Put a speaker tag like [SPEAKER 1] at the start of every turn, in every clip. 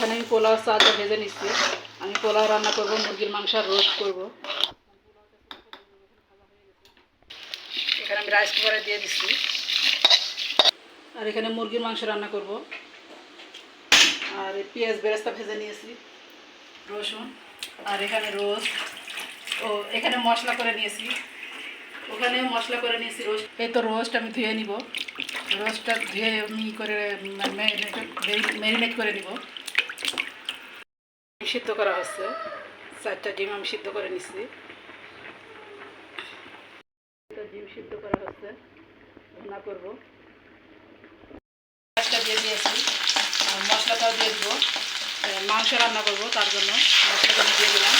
[SPEAKER 1] এখানে আমি পোলাও চালটা ভেজে নিচ্ছি। আমি পোলাও রান্না করব, মুরগির মাংস রোস্ট করব। এখানে আমি রাইস কুকারে দিয়ে দিচ্ছি। আর এখানে মুরগির মাংস রান্না করব। আর পেঁয়াজ বেরেস্তা ভেজে নিয়েছি, রসুন, আর এখানে রোস্ট, ও এখানে মশলা করে নিয়েছি, ওখানে মশলা করে নিয়েছি রোস্ট। এই তো রোস্ট আমি ধুয়ে নিব। রোস্টটা ধুয়ে আমি করে ম্যারিনেট করে নিব। সিদ্ধ করা হচ্ছে, 4টা ডিম আমি সিদ্ধ করে নিচ্ছি। ডিম সিদ্ধ করা হচ্ছে, রান্না করবো। মাছটা দিয়ে দিয়েছি, মশলাটাও দিয়ে দিব। মাংস রান্না করব, তার জন্য মশলাটা দিয়ে দিলাম।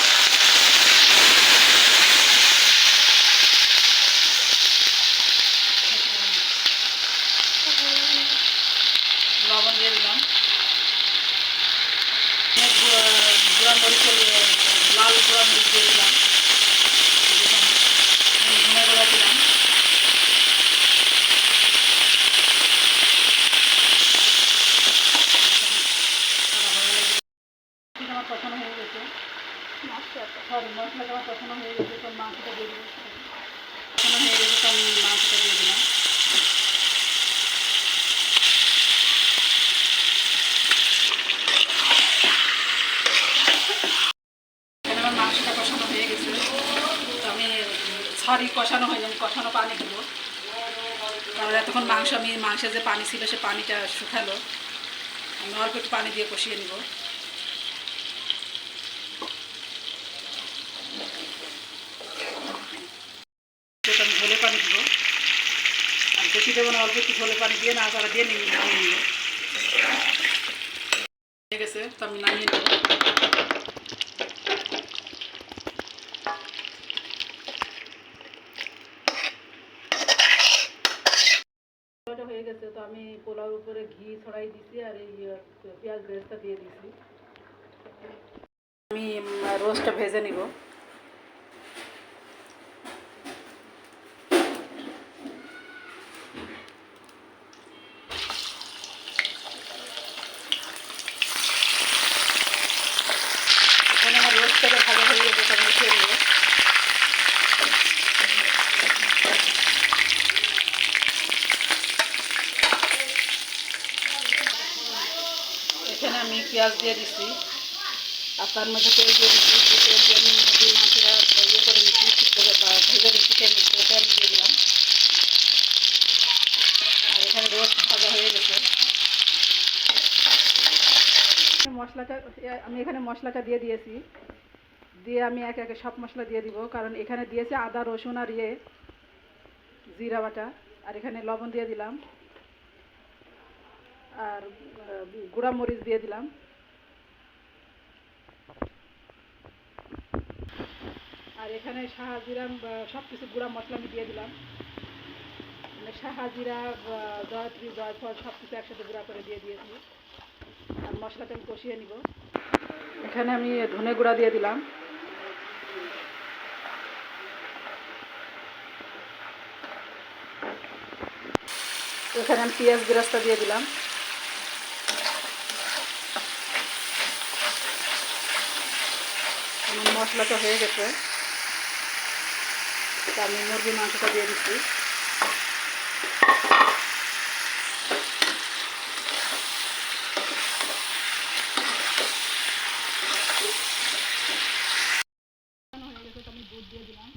[SPEAKER 1] লবণ দিয়ে দিলাম। গুঁড়া মরিচের লাল গুঁড়া মরিচ দিয়ে দিলাম। ধনে গুঁড়া দিলাম। আমার কষানো হয়ে গেছে, মশলাটা আমার কষানো হয়ে গেছে, তো মাংসটা দিয়ে দিলাম। কষানো হয়ে গেছে, তো আমি মাংসটা দিয়ে দিলাম। এখানে আমার মাংসটা কষানো হয়ে গেছে, তো আমি কষানো হয়ে যাবে, কষানো পানি দেবো। তারপরে এতক্ষণ মাংসের যে পানি ছিল, সে পানিটা শুকালো। আমি অল্প একটু পানি দিয়ে কষিয়ে নিব। আমি ঝোলে পানি দিব, আর বেশি দেবো না, অল্প একটু ঝোলে পানি দিয়ে নাড়াচাড়া দিয়ে নামিয়ে নিব। হয়ে গেছে, তো আমি নামিয়ে নেব। হয়ে গেছে, তো আমি পোলাওর উপরে ঘি ছড়াই দিছি, আর এই পেঁয়াজ বেরেস্তা দিয়ে দিছি। আমি রোস্টটা ভেজে নিব। এখানে আমার রোস্টটা ভালো হয়ে গেছে, আমি উঠিয়ে নেব। এখানে আমি পেঁয়াজ দিয়ে দিচ্ছি, আর তার মধ্যে তেল দিয়ে দিচ্ছি। তেল দিয়ে আমি মুরগির মাংসটা ইয়ে করে নিচ্ছি, ভেজে নিচ্ছি, তেলটা আমি দিয়ে দিলাম। আর এখানে রোস্ট ভাজা হয়ে গেছে। আমি এখানে মশলাটা দিয়ে দিয়েছি, দিয়ে আমি একে একে সব মশলা দিয়ে দিব, কারণ এখানে দিয়েছে আদা রসুন আর জিরা বাটা। আর এখানে লবণ দিয়ে দিলাম, আর গুঁড়া মরিচ দিয়ে দিলাম। আর এখানে শাহজিরা সব কিছু গুঁড়া মশলা আমি দিয়ে দিলাম, মানে শাহজিরা, জয়ত্রী, জয়ফল সব কিছু একসাথে গুঁড়া করে দিয়ে দিয়েছি। আর মশলাটা আমি কষিয়ে নিব। এখানে আমি ধনে গুঁড়া দিয়ে দিলাম। এখানে আমি পেঁয়াজ বেরেস্তা দিয়ে দিলাম। আমার মশলাটা হয়ে গেছে, তা আমি মুরগির মাংসটা দিয়ে দিচ্ছি। হয়ে গেছে, তো আমি দুধ দিয়ে দিলাম।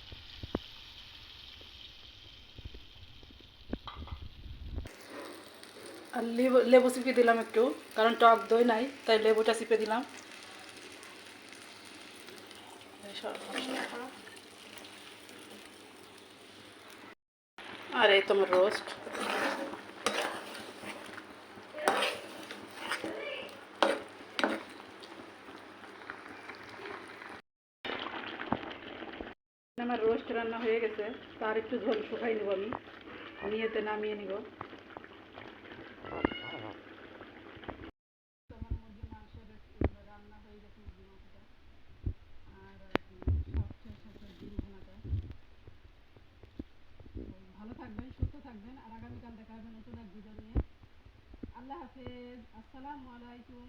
[SPEAKER 1] আর লেবু চিপে দিলাম একটু, কারণ টক দই নাই, তাই লেবুটা চিপে দিলাম। আর এই তোমার রোস্ট। আমার রোস্ট রান্না হয়ে গেছে, তার একটু ঝোল শুকাই নেব, আমি নিয়েতে নামিয়ে নিব। রান্না হয়ে গেছে মুরগির মাংসটা, আর ভালো থাকবেন, সুস্থ থাকবেন, আর আগামীকাল দেখা হবে নতুন এক ভিডিও নিয়ে। আল্লাহ হাফেজ, আসসালামু আলাইকুম।